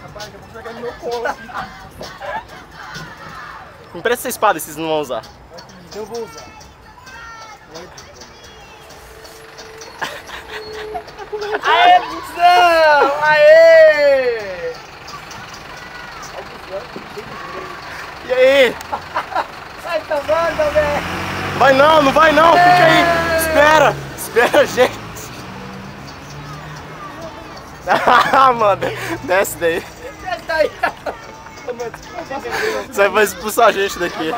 Rapaz, eu vou pegar no meu colo aqui. Me empresta essa espada, vocês não vão usar. Então eu vou usar. Aê, busão! Aê! E aí? Sai tomando, velho! Vai não, não vai não, fica aí. Espera, espera a gente. Ah, mano, desce daí. Desce daí! Você vai expulsar a gente daqui.